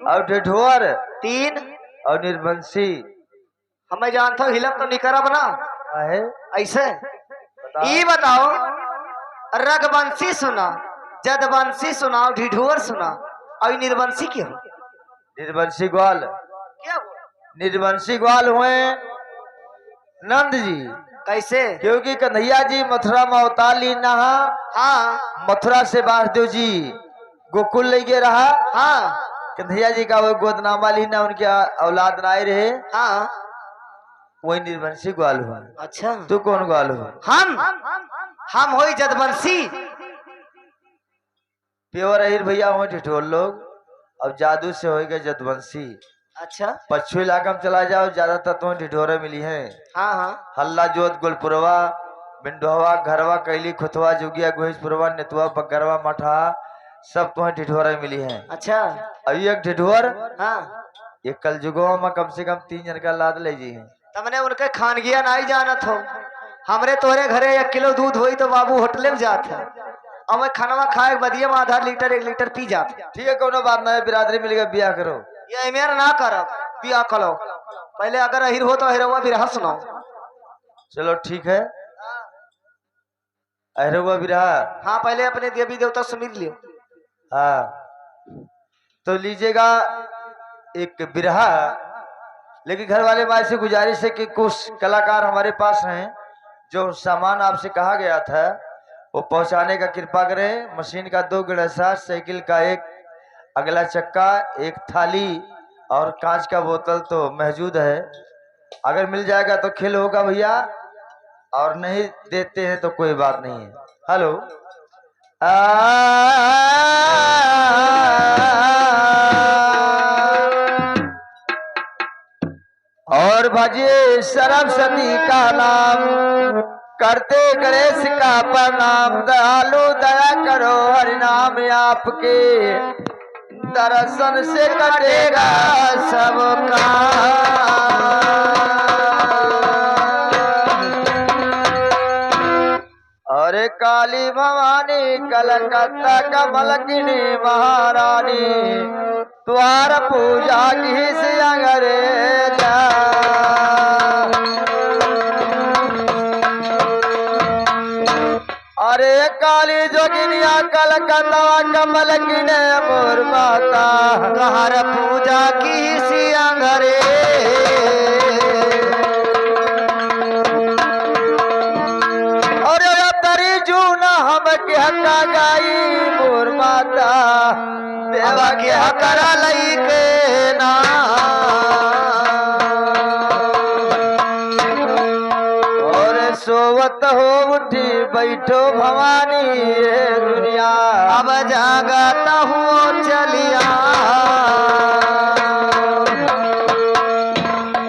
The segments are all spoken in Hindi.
और ढिढोर 3। और निर्वंशी। हमें जानता हूँ हिलम तो निकरा बना है ऐसे। बता। ये बताओ रघुवंशी सुना, जदवंशी सुना, ढिढोर सुना और निर्वंशी क्यों? निर्वंशी ग्वाल। क्या हुआ? निर्वंशी ग्वाल हुए नंद जी। कैसे? क्योंकि कन्हैया जी मथुरा में अवतार ली नहा, हाँ मथुरा से वासुदेव जी गोकुल लेके रहा। हाँ कन्हैया जी का वो गोदनामा लीना उनके औलाद नाए रहे, हाँ। वही निर्वंशी ग्वाल हुआ। अच्छा तू कौन ग्वाल हो? हम होई जदवंशी। प्योर अहिर भैया हो ढिढोर लोग, अब जादू से होएगा जदवंशी। अच्छा पश्चिम इलाका में चला जाओ, ज्यादातर तो ढिढोरे मिली है। हाँ हाँ। हल्ला जोत गुलपुरवा बिंडोवा घरवा कैली खुतवा जुगिया गोहिजपुरवा नेतुआ बगरवा मठा सब तो ढिढोरे मिली है। अच्छा अभी एक ढिढोर हाँ। एक कल जुगवा में कम से कम 3 जन का लाद ले जी है। तमने उनके खानगिया नहीं जानत हो। हमरे तोरे घरे 1 किलो दूध होई तो बाबू होटले में जात है और मैं खानवा खाए बदिया में आधा लीटर 1 लीटर पी जात। ठीक है कोनो बात ना है, बिरादरी मिल गया ब्याह करो। ये मेरा ना करब, बिया करो पहले। अगर अहिर हो तो अहिरवा बिरहा सुनाओ। चलो ठीक है, अहिरवा बिरहा। हाँ पहले अपने देवी देवता से मिल लियो। हाँ तो लीजिएगा एक बिरहा। लेकिन घर वाले भाई से गुजारिश है कि कुछ कलाकार हमारे पास हैं, जो सामान आपसे कहा गया था वो पहुंचाने का कृपा करें। मशीन का 2 गिलासा, साइकिल का 1 अगला चक्का, 1 थाली और कांच का बोतल तो मौजूद है। अगर मिल जाएगा तो खेल होगा भैया, और नहीं देते हैं तो कोई बात नहीं है। हेलो और भजिए सरस्वती का नाम, करते गणेश का प्रणाम। दयालु दया करो हरि नाम आपके, दर्शन से कटेगा सब काम। अरे काली भवानी कलकत्ता कमलकिनी महारानी, द्वार पूजा की से अंग्रेजा। अरे काली जोगिनिया कलकत्ता कमलकिनी मोर माता, कहर पूजा की सी अंगरे। क्या गाई मोर माता, देवा क्या करा लई के ना। और सोवत हो उठी बैठो भवानी ये दुनिया, अब जागता हूँ चलिया।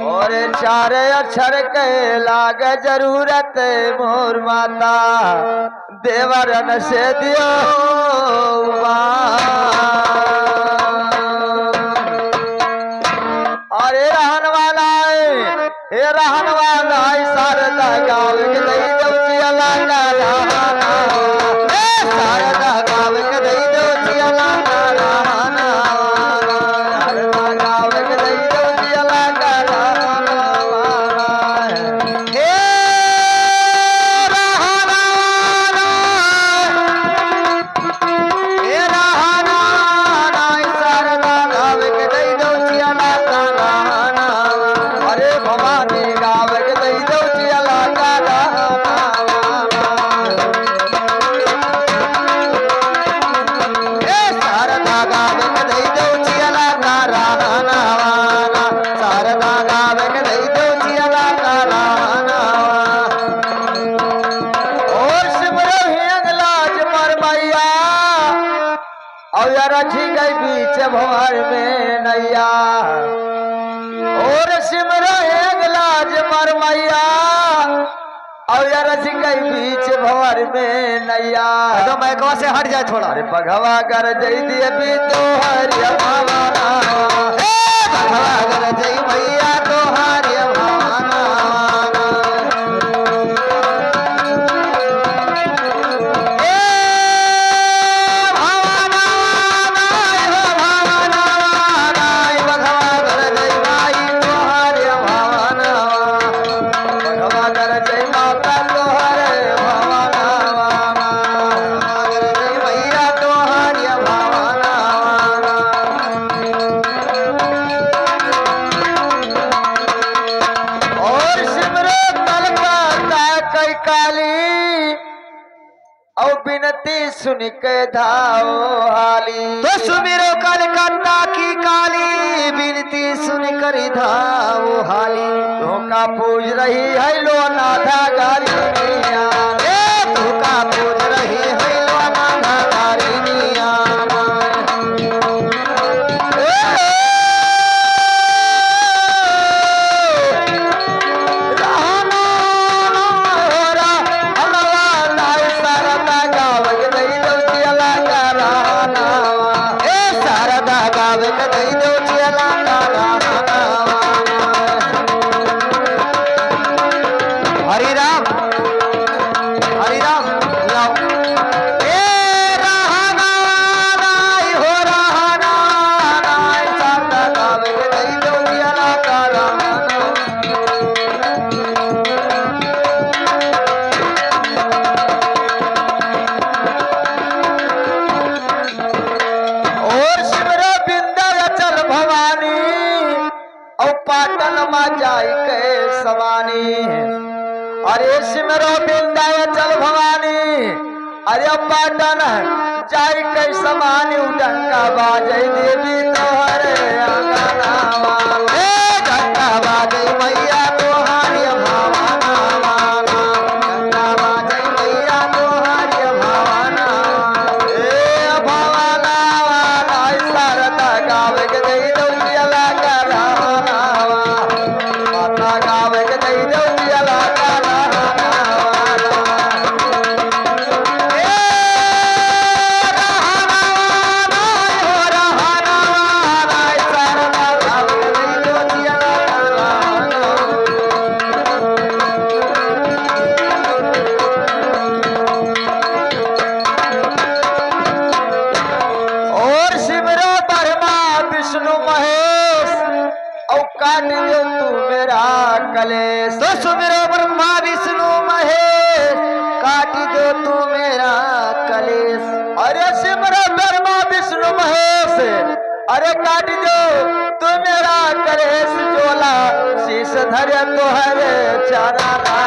और 4 अक्षर के लाग जरूरत मोर माता, देवरन से दियो अरे रहन वाला है, हे रहन वाला है शारदा गाँव के दई दो चियला गाना, शारदा गाँव के दई दो चियला गाना, शारदा गाँव के दई दो चियला गाना। रखी गई बीच भंवर में नैया, और सिमरा लाज मर मैया, और रखी गई बीच भंवर में नैया। तो मैकवा से हट जाए थोड़ा। अरे बघवा कर जई दिए भी तो हरिया भवाना, बघवा कर जई मैया तो हरिया भवाना। सुन के धाओ हाली। तो सुमिरो कलकत्ता की काली विनती सुन कर धाओ हाली। तो का पूज रही है लो नाथा गाली मिया। तो का पूज रही है लो नाथा गाली मिया। अरे सिमरो विंध्याचल भवानी। अरे पाटन जाय के समानी डंका बाजे देवी तोहरे अंगनावा। डंका बाजे मैया तोहारी भावनावा। डंका बाजे मैया तोहारी भावनावा। भवनावा नाय शारदा गावे के दई दो जियला करानावा। माता गावे के दई दो जियला काट दो तू मेरा कलेश। तो सुमिरो ब्रह्मा विष्णु महेश काट दो तू मेरा कलेश। अरे सिमरो ब्रह्मा विष्णु महेश। अरे काट दो तू मेरा कलेश। ज्वाला शीश धरे तोहरे चरना।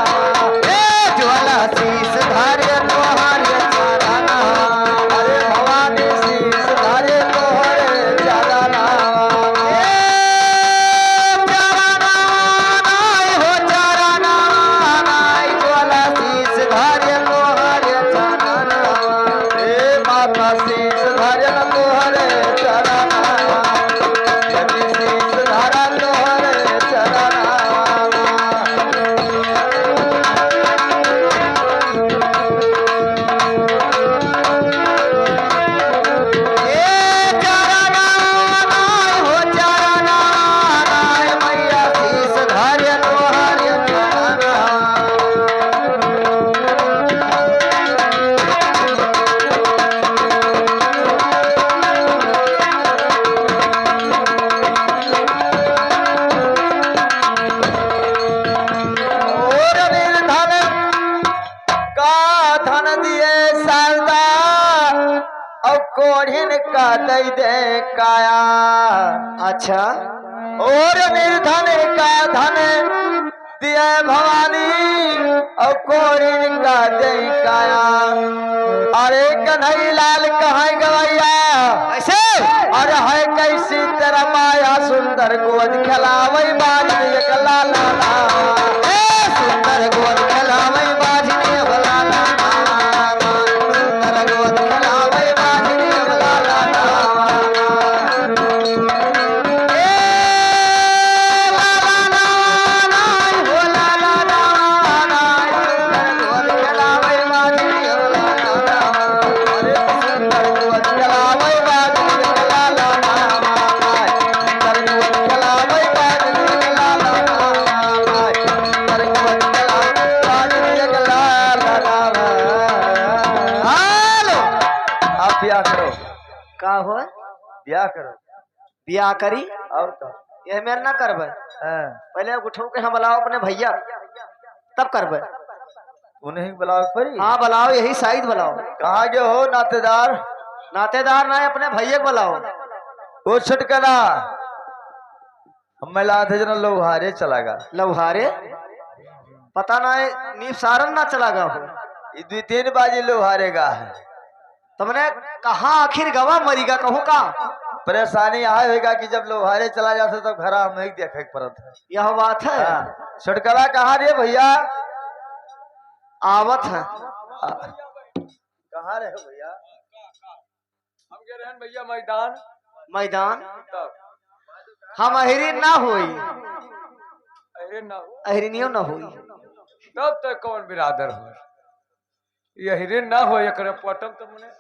ज्वाला शीश धरे तोहरे चरना। अरे भवानी शीश धरे तोहरे चरना। कोढ़िन का दई दे काया। अच्छा और निर्धन का धन दिए भवानी और कोढ़िन का दई काया। अरे कन्हई लाल कहाँ गवैया। ऐसे अरे है कैसी तेरा माया सुंदर गोद खिलावई बाजी एक लाला। सुंदर गोद खिलावई बाजी एक लाला। सुंदर गोद खिलावई बाजी एक लाला। का हो ब्याह करो। ब्याह करी और तो यह मेरे ना करबे। हाँ। पहले उठो के हम बुलाओ अपने भैया तब करबे। उन्हें बुलाओ परी। हाँ बुलाओ यही शायद बुलाओ। कहाँ गए हो नातेदार। नातेदार ना अपने भैया को बुलाओ। वो छटकना हम लाते जना लोहारे चलागा। लौहारे पता ना नीफ सारन ना चलागा हो। ये 2-3 बाजी लोहारे का है। तुमने कहा आखिर गवा मरीगा कहूँ का परेशानी आए होगा कि जब लोहारे चला जाते तो घर हम ही देखे पड़त है। यह बात है। हाँ। छुटकला कहाँ रे भैया? आवत है। कहाँ रहे भैया? हम कह रहे हैं भैया मैदान मैदान तब हम अहरीन ना होई, अरे ना हो अहरीनियो ना होई। तब तक कौन बिरादर हो यही ना हो एक पटम तो मने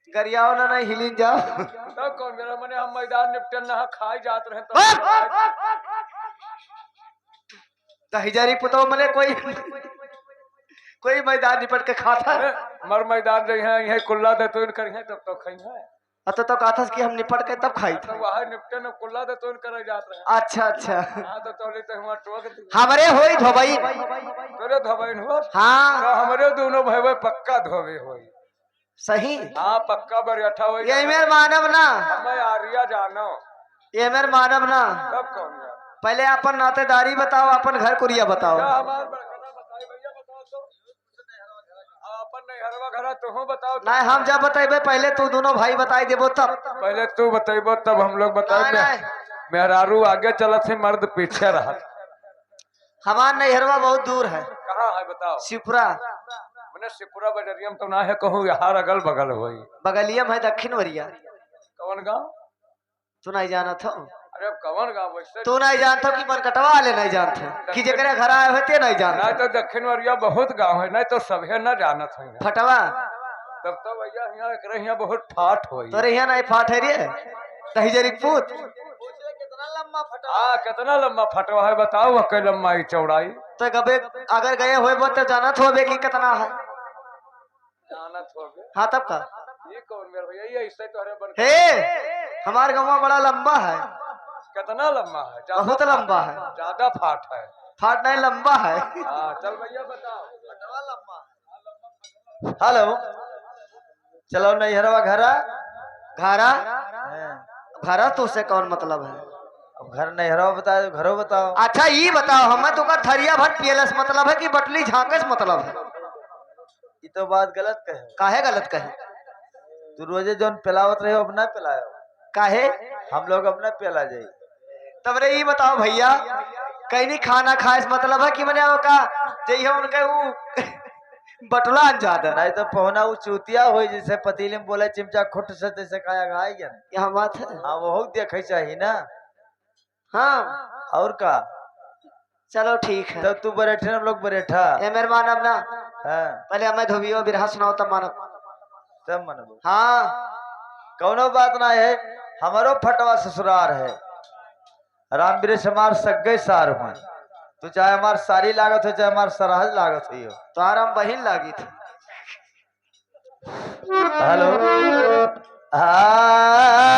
गरियाओ ना नहीं हिलिन जाओ। तब कौन मेरा मने हम मैदान निपटन ना खाई जात रहे तो दहिजारी पुतो मने कोई मैदान निपट के खाता है। मर मैदान रही है यही कुल्ला दे तो इनकर है तब तो खाई है तो कहता कि हम निपट के तब खाई तो वहां निपटे न कुल्ला दे तो इनकर जात रहे। अच्छा अच्छा हां तो तोले तो हम टोक दी हमरे होई धोबई। तोरे धोबइन हो हाँ तो हमरे दोनों भाई पक्का धोबे होई। सही हां पक्का बरियाठा होई। ये मेर मानव ना, मैं आर्या जानो ये मेर मानव ना। तब कौन है पहले अपन नातेदारी बताओ, अपन घर कुरिया बताओ। क्या हमार बड़कना बताई भैया बताओ तो अपन नहीं हरवा घरा तो हो बताओ तो। नहीं हम जब बतेबे पहले तू दोनों भाई बताई देबो तब। पहले तू बतेबो तब हम लोग बताए। नहीं, मेहरारू आगे चलत है मर्द पीछे रहा। हमार नैहरवा बहुत दूर है, कहाँ है बताओ? शिवपुरा मैंने शिवपुरा बजरियम तो ना है कहूँ यार अगल बगल होई। बगलियम है दक्षिण वरिया। कौन गाँव? तू नहीं जाना था? अरे कौन गाँव वैसे? तू नहीं जानता कि मनकटवा वाले नहीं जानते कि जगह घर आए होते नहीं जानते। नहीं तो दक्षिण वरिया बहुत गाँव है, नहीं तो सभी न जानत है। फटवा तब तो भैया यहाँ एक रही यहाँ बहुत ठाठ होई। तोरे यहाँ नहीं फाट है रे दहिजरी पूत। हाँ कितना लंबा फटवा है बताओ वह लंबाई चौड़ाई। तो कभी अगर गए हुए तो जानत होबे कि कितना है। जानत होगे। हाँ तब का ये कौन मेरे भैया ये इससे तो बन हे हमार गाँव बड़ा लंबा है। कितना लंबा है? बहुत लंबा है। ज्यादा फाट है। फाट नहीं लंबा है। हाँ चल भैया बताओ। हेलो चलो नैहरवा घरा घरा हाँ। घरा तो से कौन मतलब है? अब घर नैहरवा बताओ घरों बताओ। अच्छा ये बताओ हमें तो का थरिया भर पियलस मतलब है कि बटली झांकस मतलब है? ये तो बात गलत कहे। काहे गलत कहे? तू रोजे जौन पिलावत रहे अपना पिलायो, काहे हम लोग अपना पिला जाये। तब रे ये बताओ भैया कहीं नहीं खाना खाए मतलब है कि मैंने वो का जइए उनके वो बटुला अंजाद नहीं तो पहुना वो चूतिया हो जैसे पतीले में बोले चिमचा खुट से तैसे खाया खाएगा। यहाँ बात है। हाँ वो देखे चाहिए ना। हाँ और का चलो ठीक है। तब तू बरेठे हम लोग बरेठा। ये मेरे मानव ना हाँ पहले हमें धोबियो बिरहा सुनाओ तब मानव। तब मनबो। हाँ कौनो बात ना है। हमारो फटवा ससुरार है। रामवीर हमार सगे सार हुए। तू चाहे हमार सारी लागत हो चाहे हमार सरहज लागत हुई हो। तो आराम बहिन लागी थी। हेलो हाँ